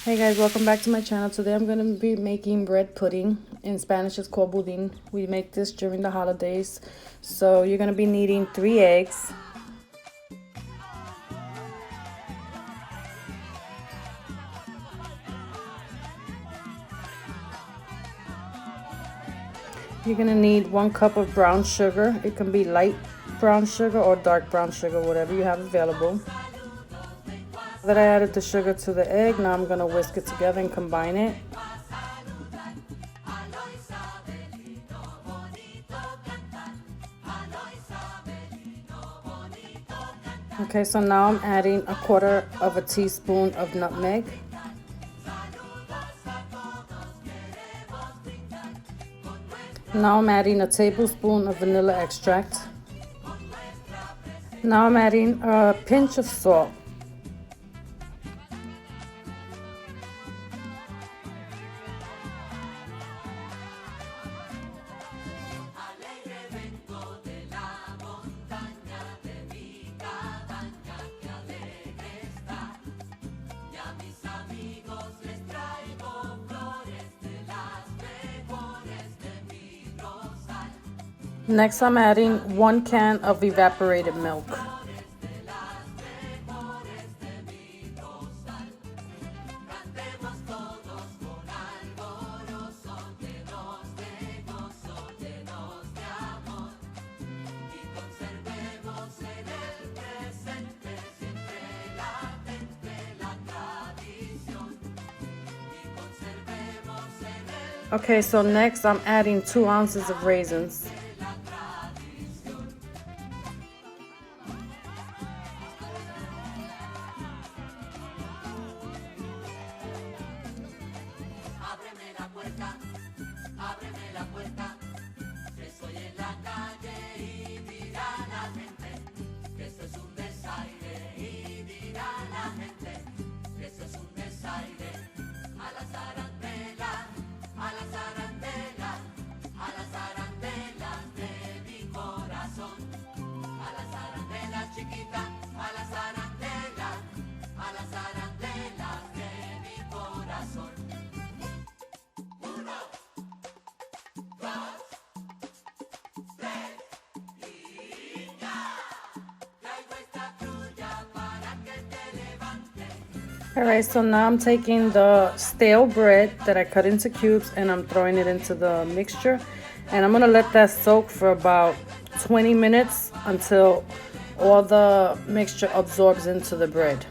Hey guys, welcome back to my channel. Today I'm going to be making bread pudding. In Spanish it's called budin. We make this during the holidays. So you're going to be needing 3 eggs. You're going to need 1 cup of brown sugar. It can be light brown sugar or dark brown sugar, whatever you have available. That I added the sugar to the egg. Now I'm going to whisk it together and combine it. Okay, so now I'm adding 1/4 teaspoon of nutmeg. Now I'm adding a tablespoon of vanilla extract. Now I'm adding a pinch of salt. Next, I'm adding 1 can of evaporated milk. Okay, so next I'm adding 2 ounces of raisins. Alright, so now I'm taking the stale bread that I cut into cubes and I'm throwing it into the mixture. And I'm going to let that soak for about 20 minutes until all the mixture absorbs into the bread.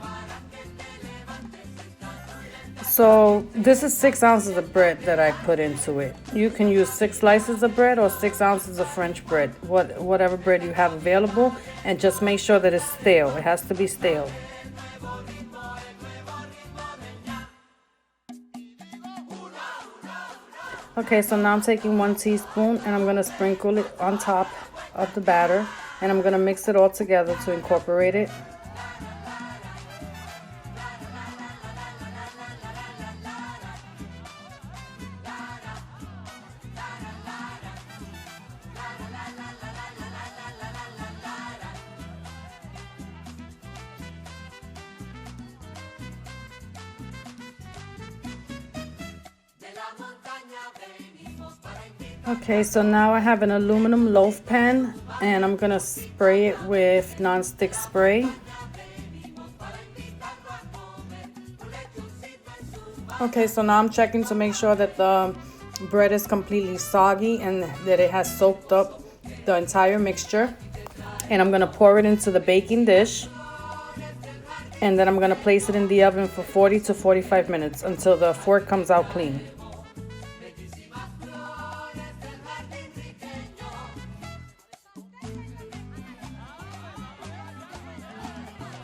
So this is 6 ounces of bread that I put into it. You can use 6 slices of bread or 6 ounces of French bread, whatever bread you have available, and just make sure that it's stale. It has to be stale. Okay, so now I'm taking 1 teaspoon and I'm going to sprinkle it on top of the batter, and I'm going to mix it all together to incorporate it. Okay, so now I have an aluminum loaf pan and I'm gonna spray it with non-stick spray. Okay, so now I'm checking to make sure that the bread is completely soggy and that it has soaked up the entire mixture. And I'm gonna pour it into the baking dish. And then I'm gonna place it in the oven for 40 to 45 minutes until the fork comes out clean.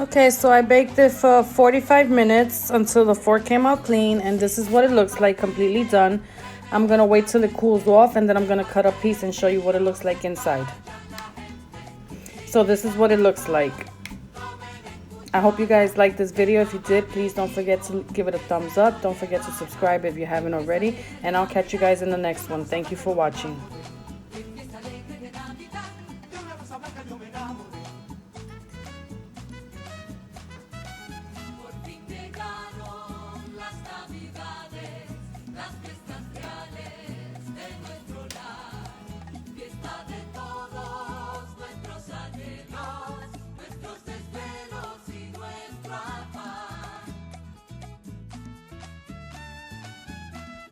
Okay, so I baked it for 45 minutes until the fork came out clean, and this is what it looks like, completely done. I'm gonna wait till it cools off and then I'm gonna cut a piece and show you what it looks like inside. So this is what it looks like. I hope you guys liked this video. If you did, please don't forget to give it a thumbs up. Don't forget to subscribe if you haven't already, and I'll catch you guys in the next one. Thank you for watching.